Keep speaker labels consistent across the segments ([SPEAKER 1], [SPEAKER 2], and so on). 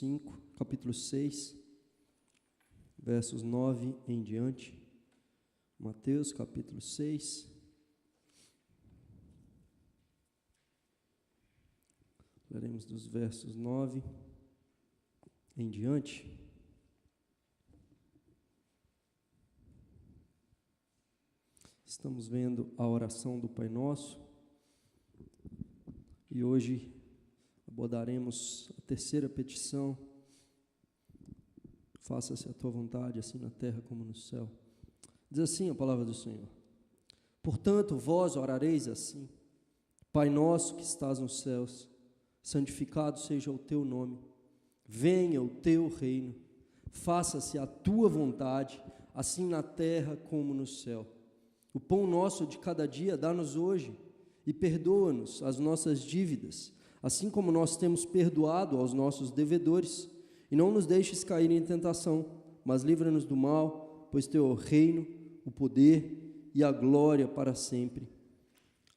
[SPEAKER 1] 5, capítulo 6, versos 9 em diante. Mateus, capítulo 6. Leremos dos versos 9 em diante. Estamos vendo a oração do Pai Nosso e hoje abordaremos a terceira petição: faça-se a tua vontade, assim na terra como no céu. Diz assim a palavra do Senhor: portanto, vós orareis assim: Pai nosso que estás nos céus, santificado seja o teu nome, venha o teu reino, faça-se a tua vontade, assim na terra como no céu. O pão nosso de cada dia dá-nos hoje, e perdoa-nos as nossas dívidas, assim como nós temos perdoado aos nossos devedores, e não nos deixes cair em tentação, mas livra-nos do mal, pois teu é o reino, o poder e a glória para sempre.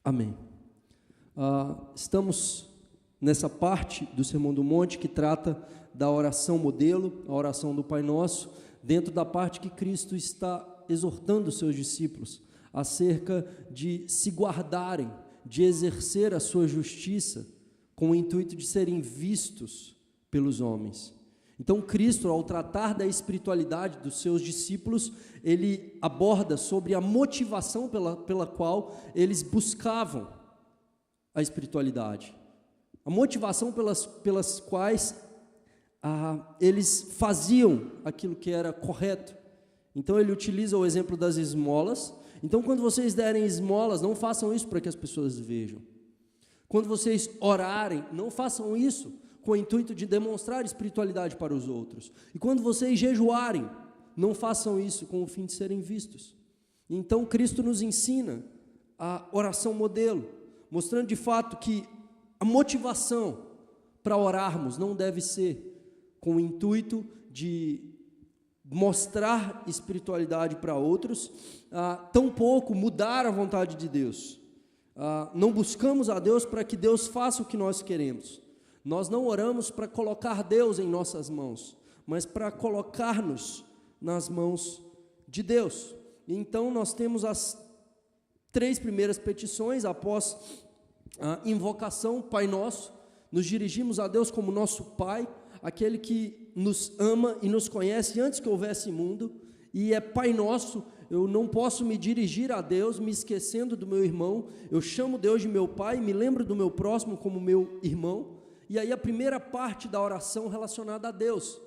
[SPEAKER 1] Amém. Estamos nessa parte do Sermão do Monte que trata da oração modelo, a oração do Pai Nosso, dentro da parte que Cristo está exortando os seus discípulos acerca de se guardarem, de exercer a sua justiça, com o intuito de serem vistos pelos homens. Então Cristo, ao tratar da espiritualidade dos seus discípulos, ele aborda sobre a motivação pela qual eles buscavam a espiritualidade, a motivação pelas quais eles faziam aquilo que era correto. Então ele utiliza o exemplo das esmolas. Então, quando vocês derem esmolas, não façam isso para que as pessoas vejam. Quando vocês orarem, não façam isso com o intuito de demonstrar espiritualidade para os outros. E quando vocês jejuarem, não façam isso com o fim de serem vistos. Então, Cristo nos ensina a oração modelo, mostrando de fato que a motivação para orarmos não deve ser com o intuito de mostrar espiritualidade para outros, tampouco mudar a vontade de Deus. Não buscamos a Deus para que Deus faça o que nós queremos. Nós não oramos para colocar Deus em nossas mãos, mas para colocar-nos nas mãos de Deus. Então nós temos as três primeiras petições. Após a invocação, Pai Nosso, nos dirigimos a Deus como nosso Pai, aquele que nos ama e nos conhece antes que houvesse mundo, e é Pai Nosso. Eu não posso me dirigir a Deus me esquecendo do meu irmão. Eu chamo Deus de meu Pai, me lembro do meu próximo como meu irmão. E aí a primeira parte da oração relacionada a Deus: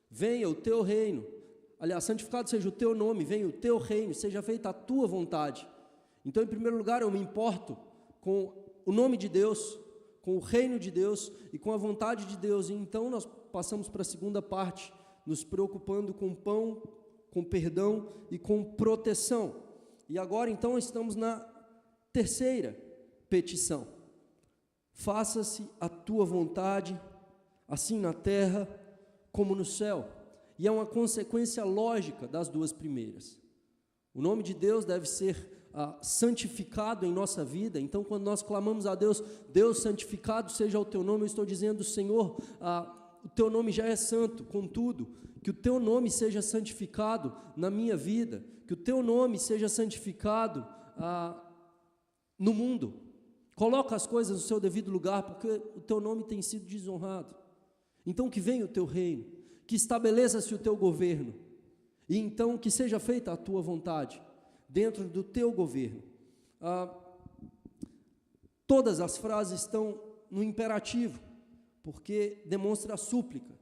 [SPEAKER 1] venha o teu reino, aliás, santificado seja o teu nome, venha o teu reino, seja feita a tua vontade. Então, em primeiro lugar, eu me importo com o nome de Deus, com o reino de Deus e com a vontade de Deus. E então nós passamos para a segunda parte, nos preocupando com pão, com perdão e com proteção. E agora então estamos na terceira petição: faça-se a tua vontade, assim na terra como no céu. E é uma consequência lógica das duas primeiras. O nome de Deus deve ser santificado em nossa vida. Então, quando nós clamamos a Deus: Deus, santificado seja o teu nome, eu estou dizendo: Senhor, o teu nome já é santo. Contudo, que o teu nome seja santificado na minha vida, que o teu nome seja santificado no mundo. Coloca as coisas no seu devido lugar, porque o teu nome tem sido desonrado. Então, que venha o teu reino, que estabeleça-se o teu governo, e então que seja feita a tua vontade dentro do teu governo. Todas as frases estão no imperativo, porque demonstra a súplica,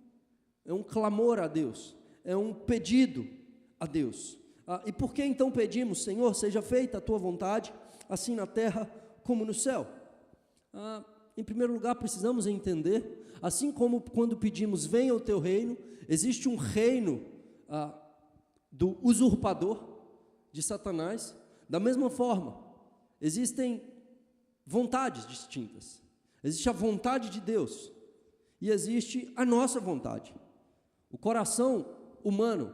[SPEAKER 1] é um clamor a Deus, é um pedido a Deus. E por que então pedimos: Senhor, seja feita a tua vontade, assim na terra como no céu? Em primeiro lugar, precisamos entender, assim como quando pedimos venha o teu reino, existe um reino do usurpador, de Satanás. Da mesma forma, existem vontades distintas. Existe a vontade de Deus e existe a nossa vontade. O coração humano,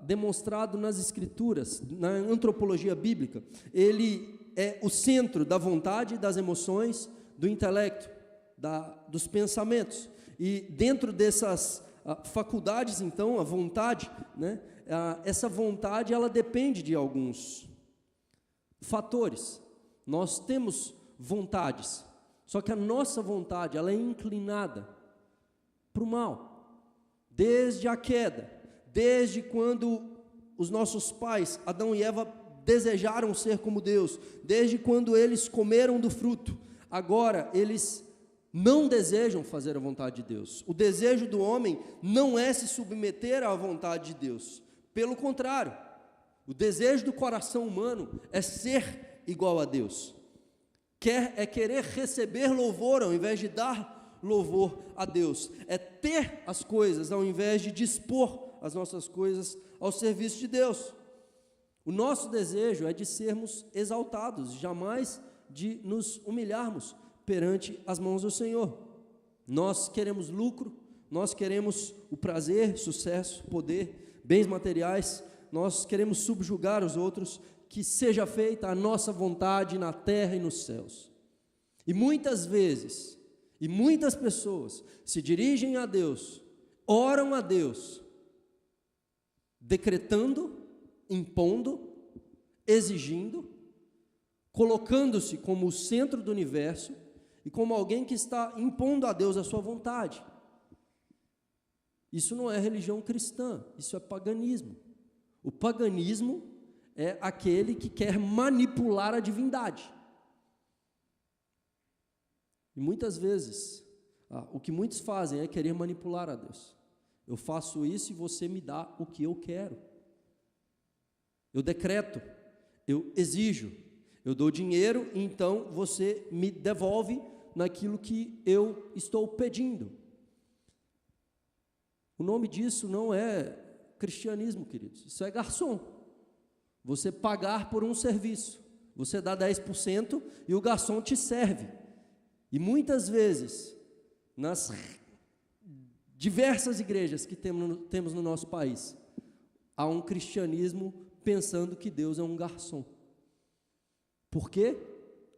[SPEAKER 1] demonstrado nas escrituras, na antropologia bíblica, ele é o centro da vontade, das emoções, do intelecto, dos pensamentos. E dentro dessas faculdades, então, a vontade, né? Essa vontade, ela depende de alguns fatores. Nós temos vontades, só que a nossa vontade, ela é inclinada para o mal, desde a queda, desde quando os nossos pais, Adão e Eva, desejaram ser como Deus, desde quando eles comeram do fruto, agora eles não desejam fazer a vontade de Deus. O desejo do homem não é se submeter à vontade de Deus, pelo contrário, o desejo do coração humano é ser igual a Deus, querer receber louvor ao invés de dar louvor a Deus, é ter as coisas ao invés de dispor as nossas coisas ao serviço de Deus. O nosso desejo é de sermos exaltados, jamais de nos humilharmos perante as mãos do Senhor. Nós queremos lucro, nós queremos o prazer, sucesso, poder, bens materiais, nós queremos subjugar os outros, que seja feita a nossa vontade na terra e nos céus. E muitas vezes, e muitas pessoas se dirigem a Deus, oram a Deus, decretando, impondo, exigindo, colocando-se como o centro do universo e como alguém que está impondo a Deus a sua vontade. Isso não é religião cristã, isso é paganismo. O paganismo é aquele que quer manipular a divindade. E muitas vezes, o que muitos fazem é querer manipular a Deus. Eu faço isso e você me dá o que eu quero. Eu decreto, eu exijo, eu dou dinheiro e então você me devolve naquilo que eu estou pedindo. O nome disso não é cristianismo, queridos, isso é garçom. Você pagar por um serviço, você dá 10% e o garçom te serve. E muitas vezes, nas diversas igrejas que temos no nosso país, há um cristianismo pensando que Deus é um garçom. Por quê?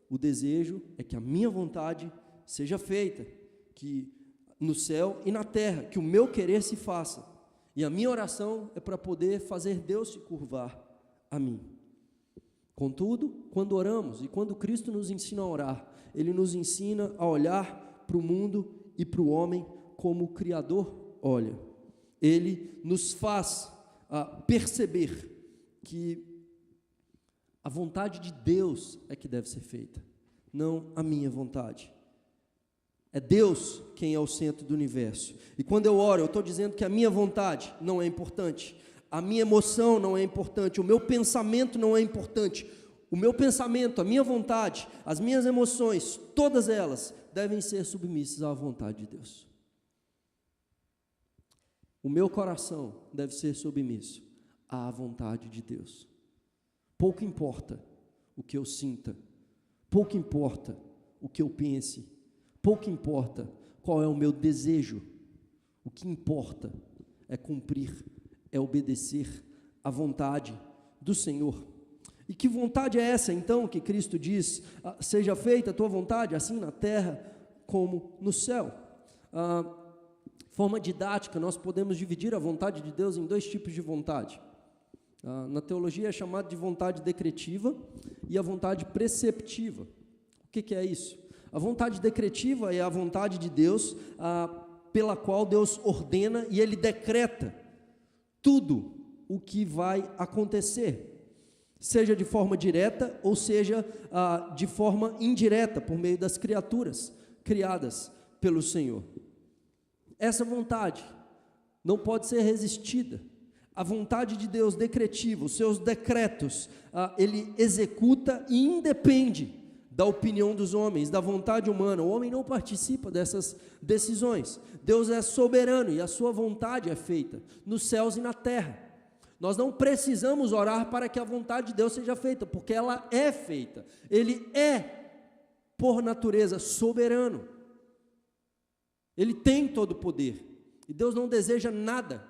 [SPEAKER 1] O desejo é que a minha vontade seja feita, que no céu e na terra, que o meu querer se faça. E a minha oração é para poder fazer Deus se curvar a mim. Contudo, quando oramos e quando Cristo nos ensina a orar, Ele nos ensina a olhar para o mundo e para o homem como o Criador olha. Ele nos faz perceber que a vontade de Deus é que deve ser feita, não a minha vontade. É Deus quem é o centro do universo. E quando eu oro, eu estou dizendo que a minha vontade não é importante, a minha emoção não é importante, o meu pensamento não é importante. O meu pensamento, a minha vontade, as minhas emoções, todas elas devem ser submissas à vontade de Deus. O meu coração deve ser submisso à vontade de Deus. Pouco importa o que eu sinta, pouco importa o que eu pense, pouco importa qual é o meu desejo. O que importa é cumprir, é obedecer à vontade do Senhor. E que vontade é essa, então, que Cristo diz, seja feita a tua vontade, assim na terra como no céu? Forma didática, nós podemos dividir a vontade de Deus em dois tipos de vontade. Na teologia é chamado de vontade decretiva e a vontade preceptiva. O que é isso? A vontade decretiva é a vontade de Deus, pela qual Deus ordena e Ele decreta tudo o que vai acontecer, seja de forma direta ou seja de forma indireta, por meio das criaturas criadas pelo Senhor. Essa vontade não pode ser resistida. A vontade de Deus decretiva, os seus decretos, Ele executa e independe da opinião dos homens, da vontade humana. O homem não participa dessas decisões. Deus é soberano e a sua vontade é feita nos céus e na terra. Nós não precisamos orar para que a vontade de Deus seja feita, porque ela é feita. Ele é, por natureza, soberano. Ele tem todo o poder. E Deus não deseja nada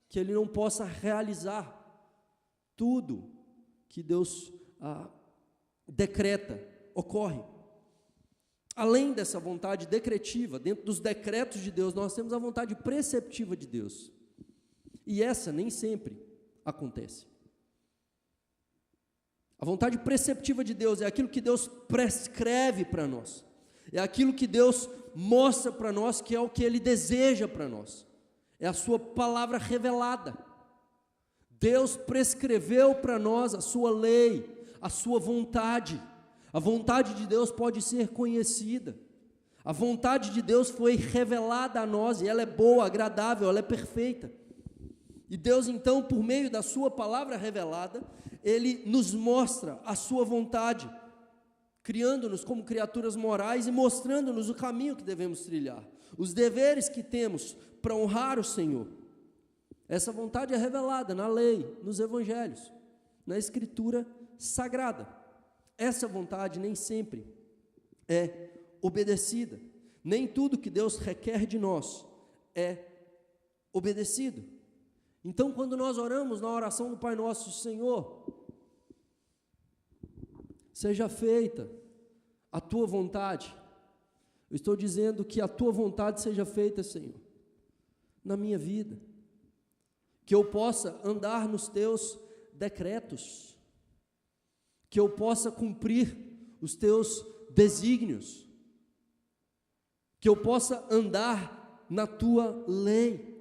[SPEAKER 1] que Ele não possa realizar. Tudo que Deus decreta, ocorre. Além dessa vontade decretiva, dentro dos decretos de Deus, nós temos a vontade preceptiva de Deus. E essa nem sempre acontece. A vontade preceptiva de Deus é aquilo que Deus prescreve para nós. É aquilo que Deus mostra para nós que é o que Ele deseja para nós. É a sua palavra revelada. Deus prescreveu para nós a sua lei, a sua vontade. A vontade de Deus pode ser conhecida. A vontade de Deus foi revelada a nós e ela é boa, agradável, ela é perfeita. E Deus então, por meio da sua palavra revelada, Ele nos mostra a sua vontade, criando-nos como criaturas morais e mostrando-nos o caminho que devemos trilhar, os deveres que temos para honrar o Senhor. Essa vontade é revelada na lei, nos evangelhos, na escritura sagrada. Essa vontade nem sempre é obedecida. Nem tudo que Deus requer de nós é obedecido. Então, quando nós oramos na oração do Pai Nosso, Senhor, seja feita a Tua vontade. Eu estou dizendo que a Tua vontade seja feita, Senhor, na minha vida. Que eu possa andar nos Teus decretos. Que eu possa cumprir os Teus desígnios. Que eu possa andar na Tua lei.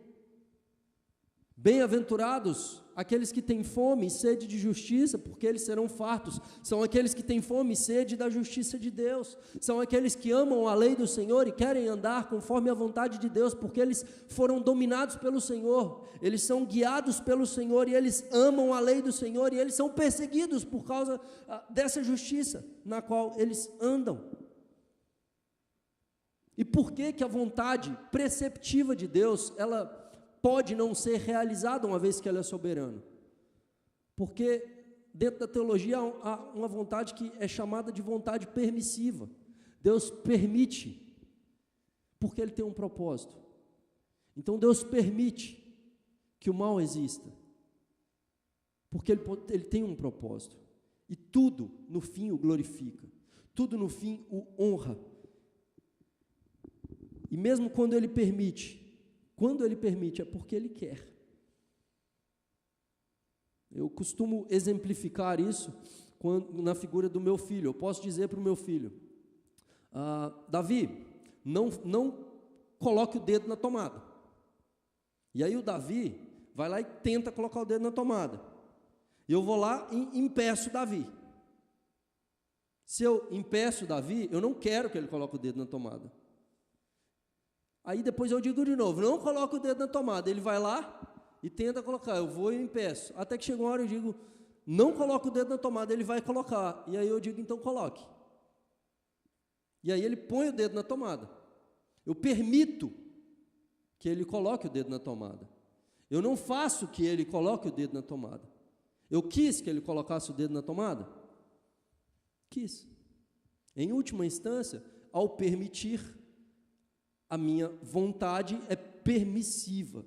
[SPEAKER 1] Bem-aventurados aqueles que têm fome e sede de justiça, porque eles serão fartos. São aqueles que têm fome e sede da justiça de Deus. São aqueles que amam a lei do Senhor e querem andar conforme a vontade de Deus, porque eles foram dominados pelo Senhor. Eles são guiados pelo Senhor e eles amam a lei do Senhor e eles são perseguidos por causa dessa justiça na qual eles andam. E por que a vontade preceptiva de Deus, ela pode não ser realizada uma vez que ela é soberana? Porque dentro da teologia há uma vontade que é chamada de vontade permissiva. Deus permite, porque Ele tem um propósito. Então Deus permite que o mal exista, porque Ele tem um propósito. E tudo no fim o glorifica, tudo no fim o honra. E mesmo quando Ele permite, é porque Ele quer. Eu costumo exemplificar isso na figura do meu filho. Eu posso dizer para o meu filho, Davi, não coloque o dedo na tomada. E aí o Davi vai lá e tenta colocar o dedo na tomada. Eu vou lá e impeço o Davi. Se eu impeço o Davi, eu não quero que ele coloque o dedo na tomada. Aí depois eu digo de novo, não coloca o dedo na tomada. Ele vai lá e tenta colocar, eu vou e impeço. Até que chega uma hora eu digo, não coloca o dedo na tomada, ele vai colocar. E aí eu digo, então coloque. E aí ele põe o dedo na tomada. Eu permito que ele coloque o dedo na tomada. Eu não faço que ele coloque o dedo na tomada. Eu quis que ele colocasse o dedo na tomada? Quis. Em última instância, ao permitir, a minha vontade é permissiva.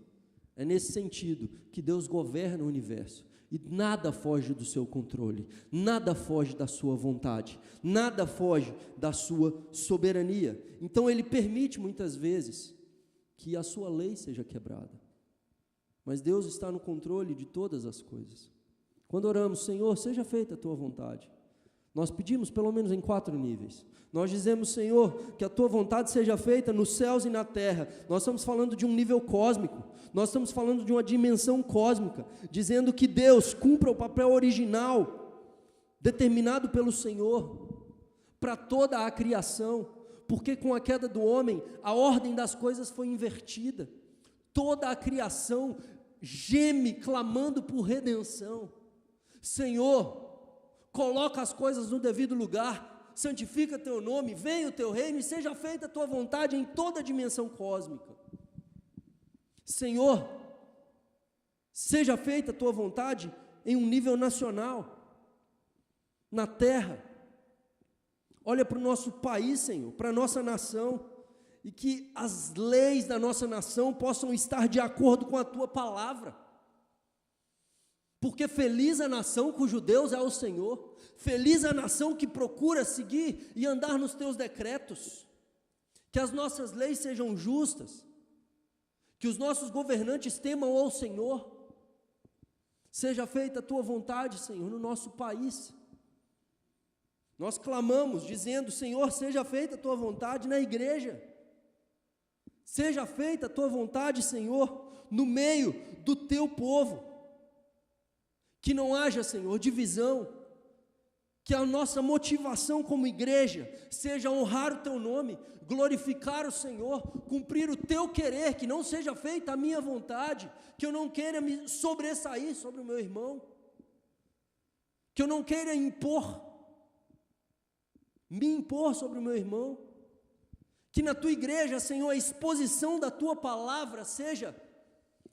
[SPEAKER 1] É nesse sentido que Deus governa o universo. E nada foge do seu controle, nada foge da sua vontade, nada foge da sua soberania. Então Ele permite muitas vezes que a sua lei seja quebrada. Mas Deus está no controle de todas as coisas. Quando oramos, Senhor, seja feita a Tua vontade, nós pedimos pelo menos em 4 níveis. Nós dizemos, Senhor, que a Tua vontade seja feita nos céus e na terra. Nós estamos falando de um nível cósmico. Nós estamos falando de uma dimensão cósmica, dizendo que Deus cumpra o papel original, determinado pelo Senhor, para toda a criação, porque com a queda do homem, a ordem das coisas foi invertida. Toda a criação geme, clamando por redenção. Senhor, coloca as coisas no devido lugar, santifica Teu nome, venha o Teu reino e seja feita a Tua vontade em toda a dimensão cósmica. Senhor, seja feita a Tua vontade em um nível nacional, na terra. Olha para o nosso país, Senhor, para a nossa nação, e que as leis da nossa nação possam estar de acordo com a Tua palavra. Porque feliz a nação cujo Deus é o Senhor, feliz a nação que procura seguir e andar nos teus decretos, que as nossas leis sejam justas, que os nossos governantes temam ao Senhor. Seja feita a tua vontade, Senhor, no nosso país. Nós clamamos dizendo: Senhor, seja feita a tua vontade na igreja. Seja feita a tua vontade, Senhor, no meio do teu povo. Que não haja, Senhor, divisão. Que a nossa motivação como igreja seja honrar o teu nome, glorificar o Senhor, cumprir o teu querer, que não seja feita a minha vontade, que eu não queira me sobressair sobre o meu irmão, que eu não queira me impor sobre o meu irmão, que na tua igreja, Senhor, a exposição da tua palavra seja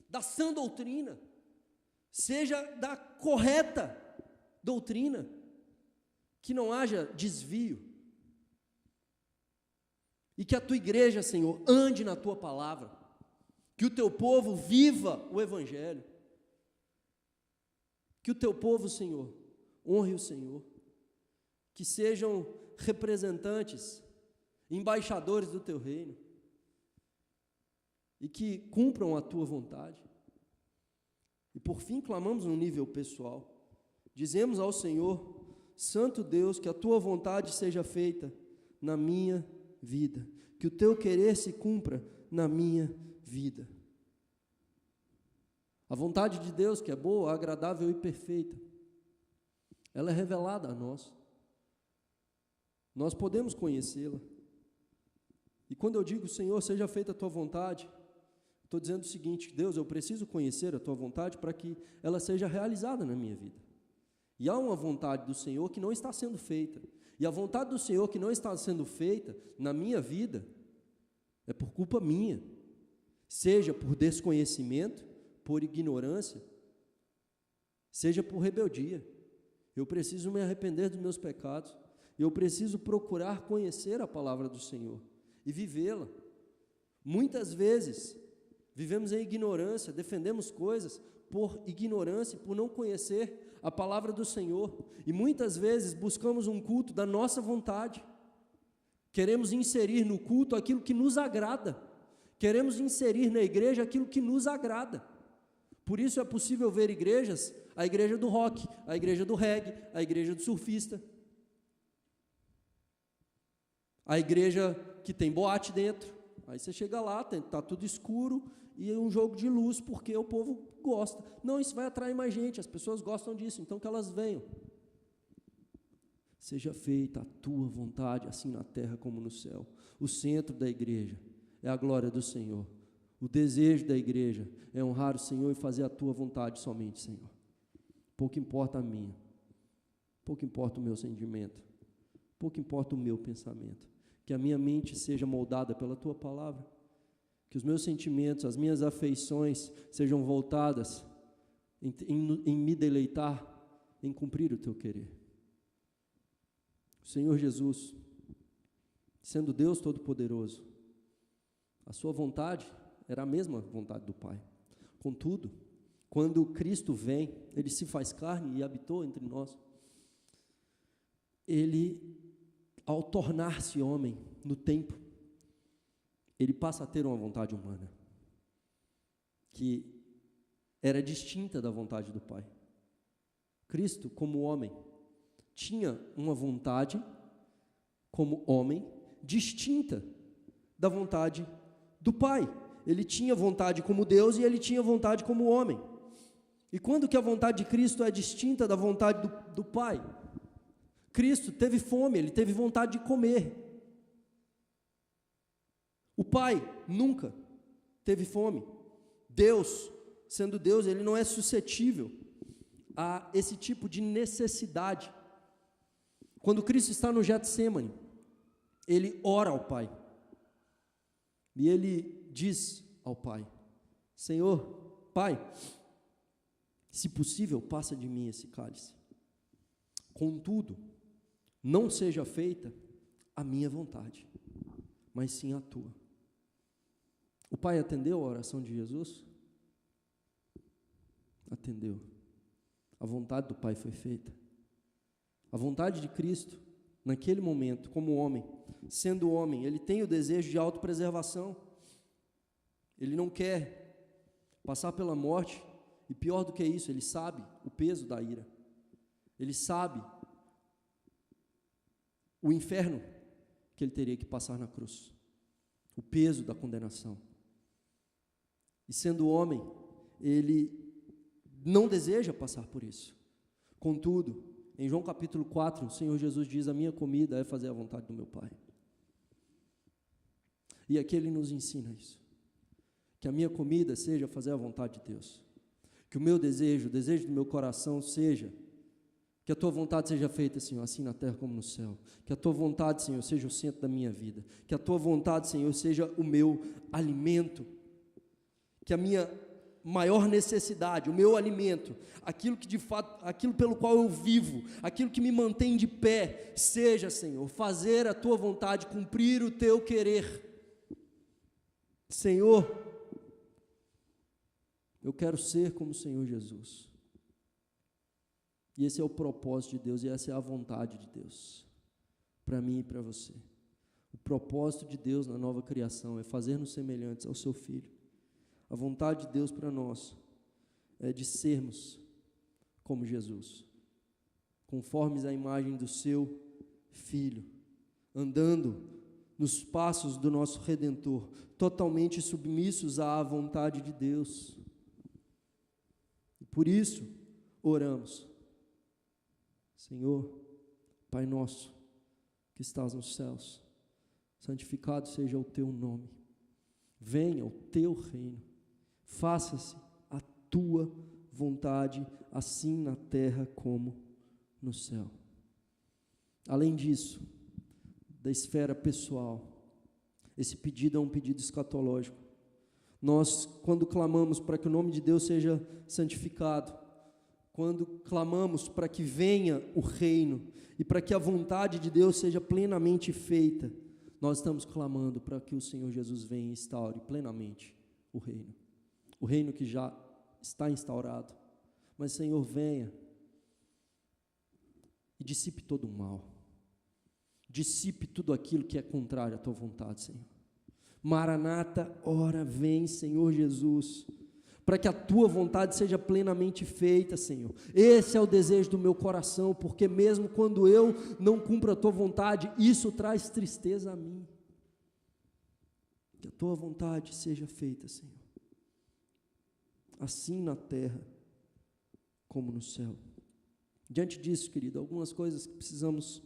[SPEAKER 1] da sã doutrina, seja da correta doutrina, que não haja desvio, e que a tua igreja, Senhor, ande na tua palavra, que o teu povo viva o evangelho, que o teu povo, Senhor, honre o Senhor, que sejam representantes, embaixadores do teu reino, e que cumpram a tua vontade. E por fim clamamos no nível pessoal, dizemos ao Senhor: Santo Deus, que a tua vontade seja feita na minha vida, que o teu querer se cumpra na minha vida. A vontade de Deus, que é boa, agradável e perfeita, ela é revelada a nós. Nós podemos conhecê-la. E quando eu digo: Senhor, seja feita a tua vontade, estou dizendo o seguinte: Deus, eu preciso conhecer a tua vontade para que ela seja realizada na minha vida. E há uma vontade do Senhor que não está sendo feita. E a vontade do Senhor que não está sendo feita na minha vida é por culpa minha. Seja por desconhecimento, por ignorância, seja por rebeldia. Eu preciso me arrepender dos meus pecados. Eu preciso procurar conhecer a palavra do Senhor e vivê-la. Muitas vezes vivemos em ignorância, defendemos coisas por ignorância, por não conhecer a palavra do Senhor, e muitas vezes buscamos um culto da nossa vontade, queremos inserir no culto aquilo que nos agrada, queremos inserir na igreja aquilo que nos agrada. Por isso é possível ver igrejas, a igreja do rock, a igreja do reggae, a igreja do surfista, a igreja que tem boate dentro. Aí você chega lá, está tudo escuro e é um jogo de luz, porque o povo gosta. Não, isso vai atrair mais gente, as pessoas gostam disso, então que elas venham. Seja feita a tua vontade, assim na terra como no céu. O centro da igreja é a glória do Senhor. O desejo da igreja é honrar o Senhor e fazer a tua vontade somente, Senhor. Pouco importa a minha, pouco importa o meu sentimento, pouco importa o meu pensamento. Que a minha mente seja moldada pela tua palavra, que os meus sentimentos, as minhas afeições sejam voltadas em me deleitar, em cumprir o teu querer. O Senhor Jesus, sendo Deus Todo-Poderoso, a sua vontade era a mesma vontade do Pai. Contudo, quando Cristo vem, Ele se faz carne e habitou entre nós. Ele, ao tornar-se homem no tempo, ele passa a ter uma vontade humana, que era distinta da vontade do Pai. Cristo, como homem, tinha uma vontade, como homem, distinta da vontade do Pai. Ele tinha vontade como Deus e ele tinha vontade como homem. E quando que a vontade de Cristo é distinta da vontade do Pai? Cristo teve fome, ele teve vontade de comer. O Pai nunca teve fome. Deus, sendo Deus, ele não é suscetível a esse tipo de necessidade. Quando Cristo está no Getsêmani, ele ora ao Pai. E ele diz ao Pai: Senhor, Pai, se possível, passa de mim esse cálice. Contudo, não seja feita a minha vontade, mas sim a tua. O Pai atendeu a oração de Jesus? Atendeu. a vontade do Pai foi feita. A vontade de Cristo, naquele momento, como homem, sendo homem, ele tem o desejo de autopreservação. Ele não quer passar pela morte, e pior do que isso, ele sabe o peso da ira. Ele sabe o inferno que ele teria que passar na cruz, o peso da condenação. E sendo homem, ele não deseja passar por isso. Contudo, em João capítulo 4, o Senhor Jesus diz: a minha comida é fazer a vontade do meu Pai. E aqui ele nos ensina isso, que a minha comida seja fazer a vontade de Deus, que o meu desejo, o desejo do meu coração seja que a tua vontade seja feita, Senhor, assim na terra como no céu. Que a tua vontade, Senhor, seja o centro da minha vida. Que a tua vontade, Senhor, seja o meu alimento. Que a minha maior necessidade, o meu alimento, aquilo que de fato, aquilo pelo qual eu vivo, aquilo que me mantém de pé, seja, Senhor, fazer a tua vontade, cumprir o teu querer. Senhor, eu quero ser como o Senhor Jesus. E esse é o propósito de Deus, e essa é a vontade de Deus, para mim e para você. O propósito de Deus na nova criação é fazer-nos semelhantes ao seu Filho. A vontade de Deus para nós é de sermos como Jesus, conformes à imagem do seu Filho, andando nos passos do nosso Redentor, totalmente submissos à vontade de Deus. E por isso, oramos: Senhor, Pai nosso, que estás nos céus, santificado seja o teu nome, venha o teu reino, faça-se a tua vontade, assim na terra como no céu. Além disso, da esfera pessoal, esse pedido é um pedido escatológico. Nós, quando clamamos para que o nome de Deus seja santificado, quando clamamos para que venha o reino e para que a vontade de Deus seja plenamente feita, nós estamos clamando para que o Senhor Jesus venha e instaure plenamente o reino que já está instaurado. Mas, Senhor, venha e dissipe todo o mal, dissipe tudo aquilo que é contrário à tua vontade, Senhor. Maranata, ora vem, Senhor Jesus, para que a tua vontade seja plenamente feita, Senhor. Esse é o desejo do meu coração, porque mesmo quando eu não cumpro a tua vontade, isso traz tristeza a mim. Que a tua vontade seja feita, Senhor, assim na terra como no céu. Diante disso, querido, algumas coisas que precisamos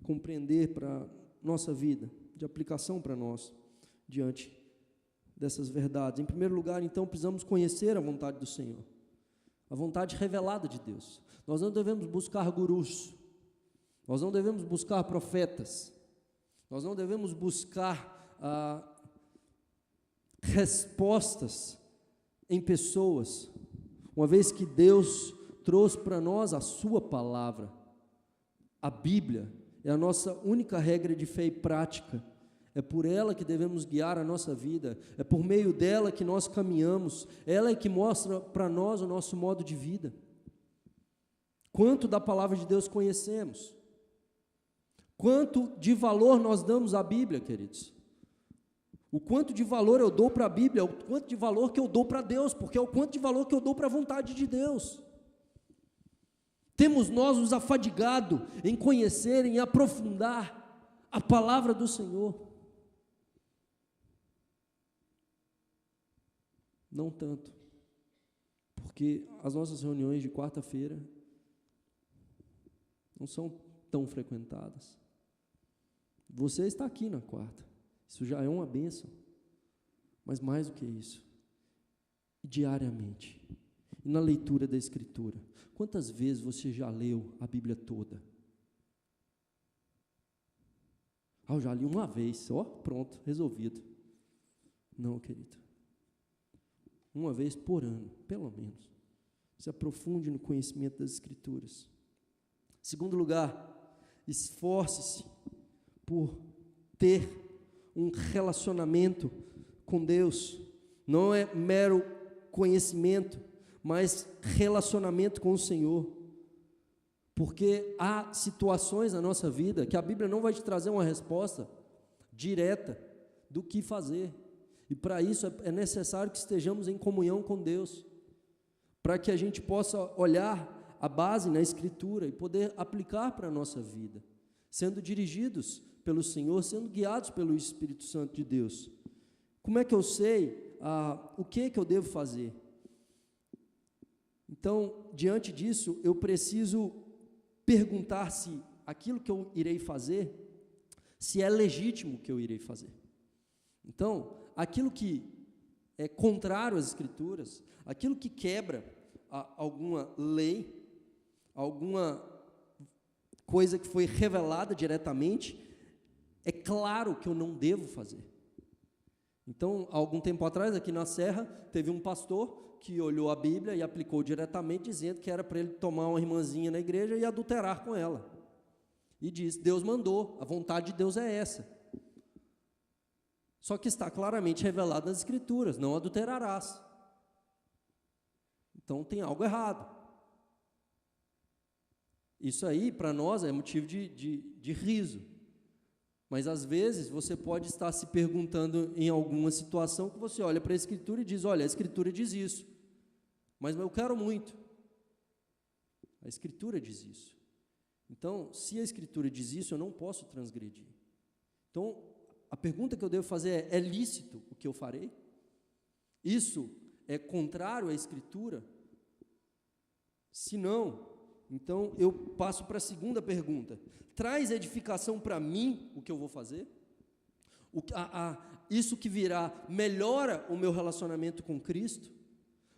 [SPEAKER 1] compreender para a nossa vida, de aplicação para nós, diante dessas verdades. Em primeiro lugar, então, precisamos conhecer a vontade do Senhor, a vontade revelada de Deus. Nós não devemos buscar gurus, nós não devemos buscar profetas, nós não devemos buscar respostas em pessoas, uma vez que Deus trouxe para nós a sua palavra. A Bíblia é a nossa única regra de fé e prática. É por ela que devemos guiar a nossa vida, é por meio dela que nós caminhamos, ela é que mostra para nós o nosso modo de vida. Quanto da palavra de Deus conhecemos? Quanto de valor nós damos à Bíblia, queridos? O quanto de valor eu dou para a Bíblia, o quanto de valor que eu dou para Deus, porque é o quanto de valor que eu dou para a vontade de Deus. Temos nós nos afadigado em conhecer, em aprofundar a palavra do Senhor? Não tanto, porque as nossas reuniões de quarta-feira não são tão frequentadas. Você está aqui na quarta, isso já é uma bênção, mas mais do que isso, diariamente, e na leitura da Escritura, quantas vezes você já leu a Bíblia toda? Eu já li uma vez, pronto, resolvido. Não, querido. Uma vez por ano, pelo menos. Se aprofunde no conhecimento das Escrituras. Segundo lugar, esforce-se por ter um relacionamento com Deus. Não é mero conhecimento, mas relacionamento com o Senhor. Porque há situações na nossa vida que a Bíblia não vai te trazer uma resposta direta do que fazer. E para isso é necessário que estejamos em comunhão com Deus, para que a gente possa olhar a base na Escritura e poder aplicar para a nossa vida, sendo dirigidos pelo Senhor, sendo guiados pelo Espírito Santo de Deus. Como é que eu sei o que eu devo fazer? Então, diante disso, eu preciso perguntar se aquilo que eu irei fazer, se é legítimo o que eu irei fazer. Então, aquilo que é contrário às Escrituras, aquilo que quebra alguma lei, alguma coisa que foi revelada diretamente, é claro que eu não devo fazer. Então, há algum tempo atrás, aqui na Serra, teve um pastor que olhou a Bíblia e aplicou diretamente, dizendo que era para ele tomar uma irmãzinha na igreja e adulterar com ela. E disse: Deus mandou, a vontade de Deus é essa. Só que está claramente revelado nas Escrituras: não adulterarás. Então tem algo errado. Isso aí, para nós, é motivo de riso. Mas às vezes você pode estar se perguntando em alguma situação que você olha para a Escritura e diz: olha, a Escritura diz isso, mas eu quero muito. A Escritura diz isso. Então, se a Escritura diz isso, eu não posso transgredir. Então, a pergunta que eu devo fazer é lícito o que eu farei? Isso é contrário à Escritura? Se não, então eu passo para a segunda pergunta: traz edificação para mim o que eu vou fazer? Isso que virá melhora o meu relacionamento com Cristo?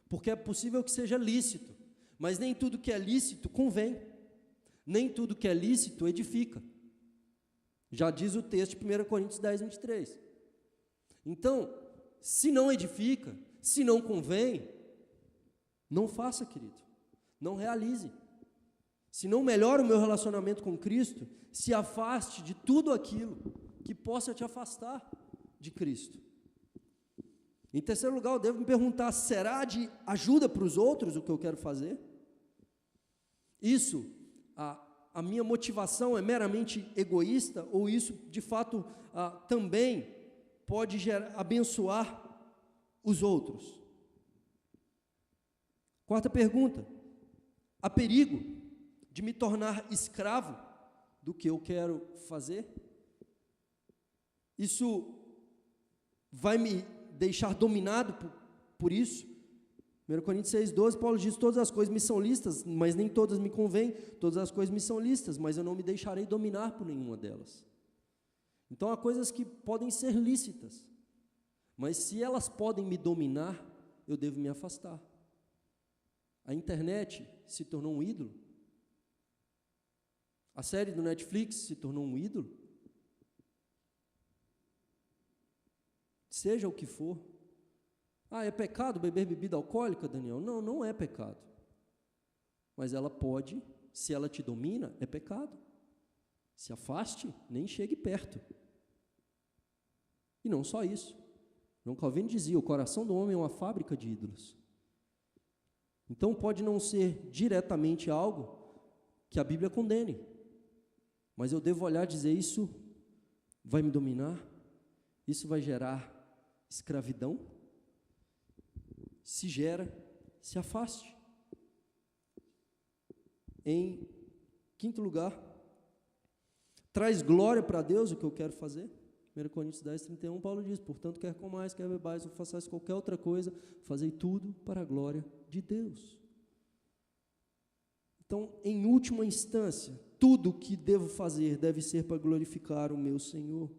[SPEAKER 1] Porque é possível que seja lícito, mas nem tudo que é lícito convém, nem tudo que é lícito edifica. Já diz o texto de 1 Coríntios 10, 23. Então, se não edifica, se não convém, não faça, querido, não realize. Se não melhora o meu relacionamento com Cristo, se afaste de tudo aquilo que possa te afastar de Cristo. Em terceiro lugar, eu devo me perguntar: será de ajuda para os outros o que eu quero fazer? Isso, a minha motivação é meramente egoísta, ou isso, de fato, também pode abençoar os outros? Quarta pergunta: há perigo de me tornar escravo do que eu quero fazer? Isso vai me deixar dominado por isso? 1 Coríntios 6,12, Paulo diz: todas as coisas me são lícitas, mas nem todas me convêm. Todas as coisas me são lícitas, mas eu não me deixarei dominar por nenhuma delas. Então, há coisas que podem ser lícitas, mas se elas podem me dominar, eu devo me afastar. A internet se tornou um ídolo? A série do Netflix se tornou um ídolo? Seja o que for. É pecado beber bebida alcoólica, Daniel? Não, não é pecado. Mas ela pode, se ela te domina, é pecado. Se afaste, nem chegue perto. E não só isso. João Calvino dizia: o coração do homem é uma fábrica de ídolos. Então pode não ser diretamente algo que a Bíblia condene, mas eu devo olhar e dizer: isso vai me dominar? Isso vai gerar escravidão? Se gera, se afaste. Em quinto lugar, traz glória para Deus o que eu quero fazer? 1 Coríntios 10, 31, Paulo diz: portanto, quer comais, quer bebais, ou façais qualquer outra coisa, fazei tudo para a glória de Deus. Então, em última instância, tudo o que devo fazer deve ser para glorificar o meu Senhor.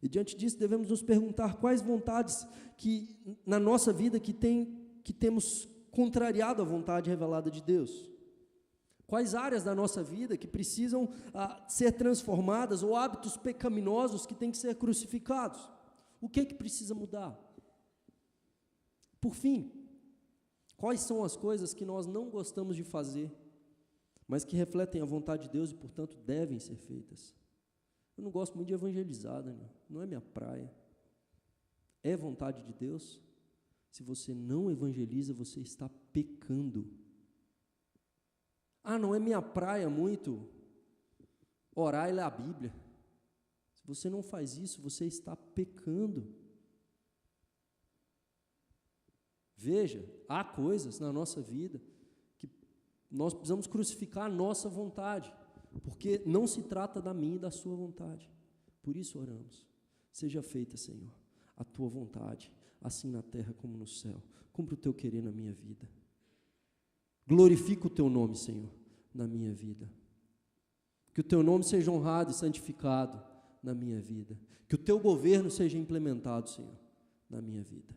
[SPEAKER 1] E diante disso, devemos nos perguntar quais vontades que na nossa vida que temos contrariado a vontade revelada de Deus. Quais áreas da nossa vida que precisam ser transformadas, ou hábitos pecaminosos que têm que ser crucificados? O que precisa mudar? Por fim, quais são as coisas que nós não gostamos de fazer, mas que refletem a vontade de Deus e, portanto, devem ser feitas? Eu não gosto muito de evangelizar, Daniel. Não é minha praia. É vontade de Deus? Se você não evangeliza, você está pecando. Ah, não é minha praia muito orar e ler a Bíblia. Se você não faz isso, você está pecando. Veja, há coisas na nossa vida que nós precisamos crucificar a nossa vontade, porque não se trata da minha e da sua vontade. Por isso oramos. Seja feita, Senhor, a tua vontade, assim na terra como no céu. Cumpra o teu querer na minha vida. Glorifica o teu nome, Senhor, na minha vida. Que o teu nome seja honrado e santificado na minha vida. Que o teu governo seja implementado, Senhor, na minha vida.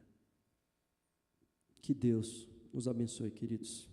[SPEAKER 1] Que Deus nos abençoe, queridos.